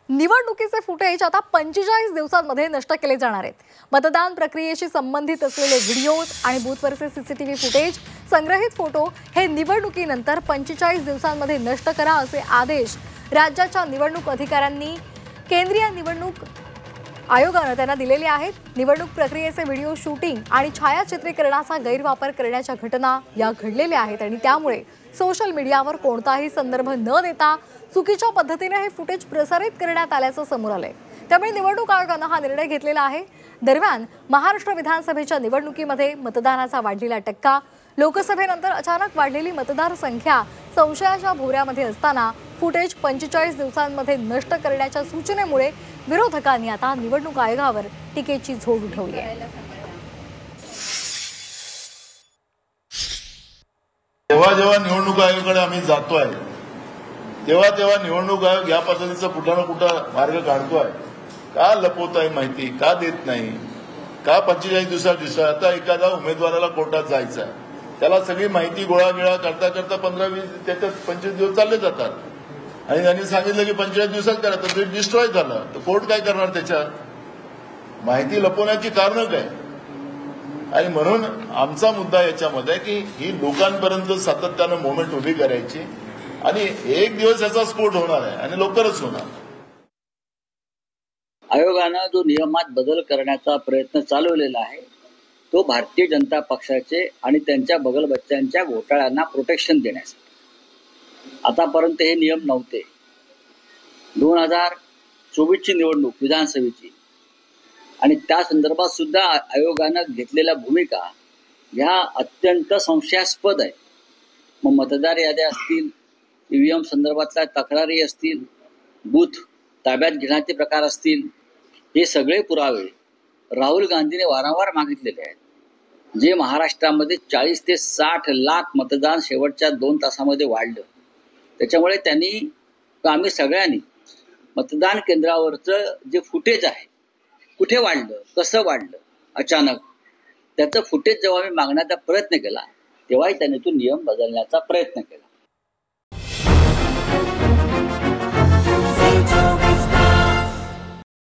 निवडणुकीचे फुटेज आता 45 दिवसांमध्ये नष्ट केले जाणार आहेत। मतदान प्रक्रियेशी संबंधित असलेले व्हिडिओज आणि बूथवरचे सीसीटीव्ही फुटेज, संग्रहित फोटो हे निवडणुकीनंतर 45 दिवसांमध्ये नष्ट करा असे आदेश राज्याच्या निवडणूक अधिकाऱ्यांनी केंद्रीय निवडणूक आयोगाने त्यांना दिलेले आहेत। निवडणूक प्रक्रियेचे व्हिडिओ शूटिंग आणि छायाचित्रीकरणाचा गैरवापर करण्याच्या घटना या घडलेल्या आहेत आणि त्यामुळे सोशल मीडियावर कोणताही संदर्भ न देता चुकीच्या पद्धतीने हे फुटेज प्रसारित करण्यात आल्याचं समोर आलंय। त्यामुळे निवडणूक आयोगाने हा निर्णय घेतलेला आहे। दरम्यान महाराष्ट्र विधानसभेच्या निवडणुकीमध्ये मतदानाचा वाढलेला टक्का, लोकसभेनंतर अचानक वाढलेली मतदार संख्या संशयाच्या भोवऱ्यामध्ये असताना फुटेज 45 दिवसांमध्ये नष्ट करण्याच्या सूचनेमुळे विरोधकांनी आता निवडणूक आयोगावर टीकेची झोड उठवली आहे। जेव्हा निवडणूक आयोगाकडे आम्ही जातोय तेव्हा निवडणूक आयोग या पद्धतीचा कुठं ना कुठं मार्ग काढतोय। का लपवताय माहिती, का देत नाही, का 45 दिवसात आता एखादा उमेदवाराला कोर्टात जायचा, त्याला सगळी माहिती गोळागिळा करता करता 15-20 त्याच्यात 25 दिवस चालले जातात आणि त्यांनी सांगितलं की 45 दिवसात करा, तर ते डिस्ट्रॉय झालं तर कोर्ट काय करणार? त्याच्या माहिती लपवण्याची कारणं काय? आणि म्हणून आमचा मुद्दा याच्यामध्ये की ही लोकांपर्यंत सातत्यानं मोमेंट उभी करायची आणि एक दिवस याचा स्फोट होणार आहे आणि लवकरच होणार। आयोगानं जो नियमात बदल करण्याचा प्रयत्न चालवलेला आहे तो भारतीय जनता पक्षाचे आणि त्यांच्या बगलबच्च्यांच्या घोटाळ्यांना प्रोटेक्शन देण्यासाठी। आतापर्यंत हे नियम नव्हते। 2024 ची निवडणूक विधानसभेची आणि त्या संदर्भात सुद्धा आयोगानं घेतलेल्या भूमिका ह्या अत्यंत संशयास्पद आहे। मग मतदार याद्या असतील, ईव्हीएम संदर्भातल्या तक्रारी असतील, बूथ ताब्यात घेण्याचे प्रकार असतील, हे सगळे पुरावे राहुल गांधीने वारंवार मागितलेले आहेत। जे महाराष्ट्रामध्ये 40 ते 60 लाख मतदान शेवटच्या 2 तासामध्ये वाढलं, त्याच्यामुळे त्यांनी आम्ही सगळ्यांनी मतदान केंद्रावरचं जे फुटेज आहे, कुठे वाढलं, कसं वाढलं अचानक, त्याचं फुटेज जेव्हा आम्ही मागण्याचा प्रयत्न केला तेव्हाही त्यांनी तो नियम बदलण्याचा प्रयत्न केला।